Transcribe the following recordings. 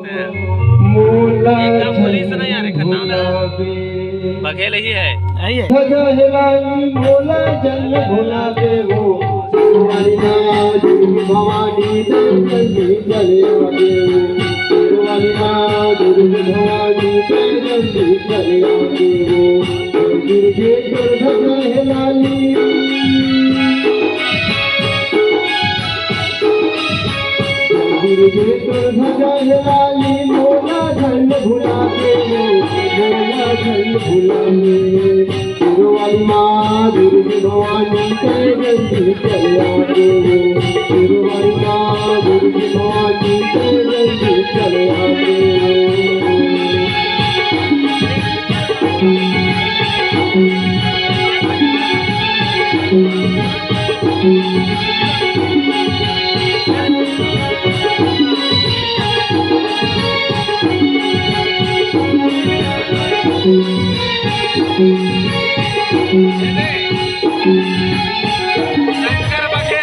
सकते हैं। एकदम पुलिस नहीं आ रहे खन्ना बघेल ही है। आइए मोला जल भुला दे वो भवानी दुर्ग भवानी जल्दी चले आगे जल्दी चले आगे वो दुर्गे ध्वजा हिलाली दुर्गे ध्वजा हिलाली मोला जल भुला दे वो मोला जल भुला दे तिरुवाली माँ दुर्गे भवानी जल्दी चले आगे वो तिरुवाली माँ दुर्गे भवानी जल्दी चले आगे शंकर बघेल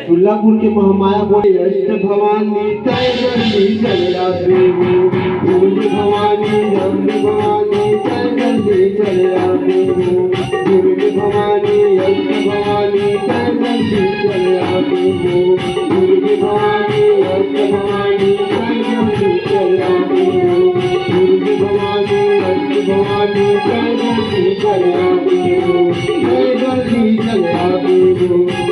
दुर्गापुर के महामाया बोले अष्ट भवानी जल्दी चले आगे दुर्गे भवानी अम्बे भवानी जल्दी चले आगे दुर्गे भवानी अष्ट भवानी जल्दी चले आगे दुर्गे भवानी अष्ट भवानी जल्दी चले आगे दुर्गे भवानी अष्ट भवानी जल्दी चले आगे जल्दी चले आगे